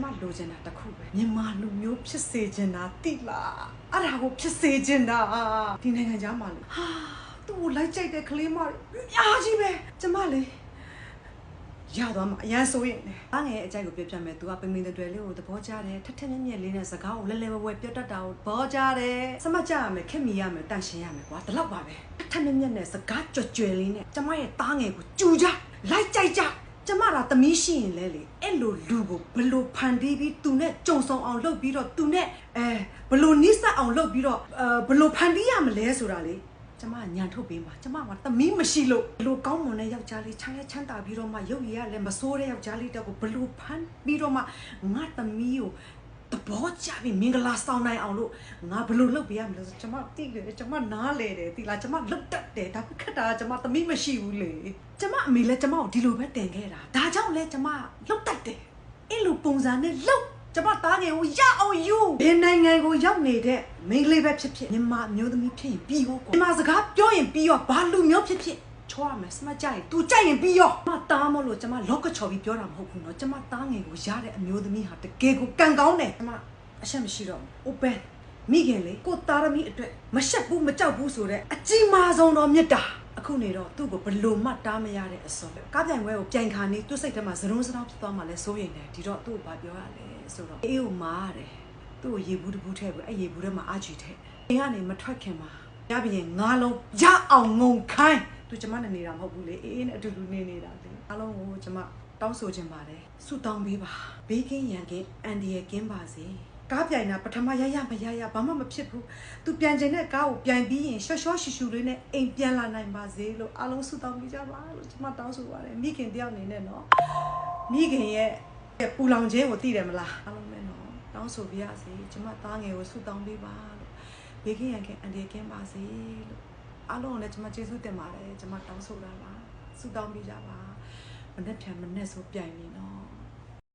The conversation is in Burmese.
မလိုချင်တာတခုပဲမြန်မာလူမျိုးဖြစ်စေချင်တာတိလားအဲ့ဒါကိုဖြစ်စေချင်တာဒီနိုင်ငံသားမှာလို့ဟာသူ့ကိုလိုက်ကြိုက်တဲ့ကလေးမအားကြီးပဲကျမလေးရသွားမှာအရန်ဆိုရင်အားငယ်အကြိုက်ကိုပြောပြမယ်သူကပင်ပင်တွေလေးကိုသဘောကျတယ်ထက်ထက်မြက်မြက်လေးနဲ့စကားကိုလဲလဲဝဲပြောတတ်တာကိုသဘောကျတယ်စမကြရမယ်ခက်မီရမယ်တန့်ရှင်းရမယ်ကွာဒီလောက်ပါပဲထက်ထက်မြက်မြက်နဲ့စကားကြွကြွလေးနဲ့ကျမရဲ့သားငယ်ကိုကြူကြလိုက်ကြိုက်ကြကျမကသမီးရှိရင်လဲလေအဲ့လိုလူကိုဘလို့ဖန်တီးပြီးသူနဲ့ကြုံဆုံအောင်လုပ်ပြီးတော့သူနဲ့ဘလို့နိစ္စအောင်လုပ်ပြီးတော့ဘလို့ဖန်တီးရမလဲဆိုတာလေကျမညံထုတ်ပေးမှာကျမကသမီးမရှိလို့ဘလို့ကောင်းမွန်တဲ့ယောက်ျားလေးချမ်းသာပြီးတော့မှရုပ်ရည်ရလည်းမစိုးတဲ့ယောက်ျားလေးတက်ကိုဘလို့ဖန်ပြီးတော့မှငါသမီးကိုတဘောကြပြီးမင်္ဂလာဆောင်နိုင်အောင်လို့ငါဘလို့လုပ်ပေးရမလဲဆိုကျမတိတယ်ကျမနားလေတယ်တိလားကျမလုတ်တက်တယ်ဒါခက်တာကျမသမီးမရှိဘူးလေကျမအမေလည်းကျမကိုဒီလိုပဲတင်ခဲ့တာဒါကြောင့်လဲကျမလုတ်တက်တယ်အဲ့လိုပုံစံနဲ့လုတ်ကျမသားငယ်ကိုရအောင်ယူဘယ်နိုင်ငံကိုရောက်နေတဲ့မိန်းကလေးပဲဖြစ်ဖြစ်မြန်မာမျိုးသမီးဖြစ်ရင်ပြီးရောကွာမြန်မာစကားပြောရင်ပြီးရောဘာလူမျိုးဖြစ်ဖြစ်ချောရမယ်စမကြရင် तू ကြိုက်ရင်ပြီးရောမသားမလို့ကျမလောကချော်ပြီးပြောတာမဟုတ်ဘူးเนาะကျမသားငယ်ကိုရတဲ့အမျိုးသမီးဟာတကယ်ကိုကံကောင်းတယ်ကျမအရှက်မရှိတော့ဘူး open မိခင်လေကိုသားသမီးအတွက်မရှက်ဘူးမကြောက်ဘူးဆိုတဲ့အကြီးမားဆုံးတော့မြတ်တာအခုနေတော့သူ့ကိုဘလို့မှတားမရတဲ့အစောကားပြိုင်ပွဲကိုပြိုင်ခါနေသူ့စိတ်ထဲမှာဇရုံးစတောင်းဖြစ်သွားမှလဲစိုးရိမ်တယ်ဒီတော့သူ့ကိုဘာပြောရလဲဆိုတော့အေးကိုမာရတယ်သူ့ကိုရေဘူးတဘူးထည့်ပြီးအဲ့ရေဘူးထဲမှာအာချီထည့်အိမ်ကနေမထွက်ခင်မှာရပြီးရင်ငါးလုံးရအောင်ငုံခိုင်းသူကျမနဲ့နေတာမဟုတ်ဘူးလေအေးနဲ့အတူတူနေတာလေအားလုံးကိုကျမတောင်းဆိုချင်ပါတယ်ဆုတောင်းပေးပါဘေးကင်းရန်ကင်းအန်ဒီရဲ့ကင်းပါစေကားပြိုင်တာပထမရမရဘာမှမဖြစ်ဘူးသူပြန်ကျင်တဲ့ကားကိုပြိုင်ပြီးရင်ရှော့ရှူရှူလေးနဲ့အိမ်ပြန်လာနိုင်ပါစေလို့အားလုံးဆုတောင်းပေးကြပါလို့ကျမတောင်းဆိုပါတယ်မိခင်တယောက်အနေနဲ့နော်မိခင်ရဲ့ပူလောင်ခြင်းကိုသိတယ်မလားအားလုံးပဲနော်တောင်းဆိုပြရစေကျမသားငယ်ကိုဆုတောင်းပေးပါလို့ဘေးကင်းရန်ကင်းအန်ဒီရဲ့ကင်းပါစေလို့အားလုံးကိုလည်းကျမကျေးဇူးတင်ပါတယ်ကျမတောင်းဆိုတာပါဆုတောင်းပေးကြပါမနေ့ပြန်မနေ့ဆိုပြိုင်နေနော်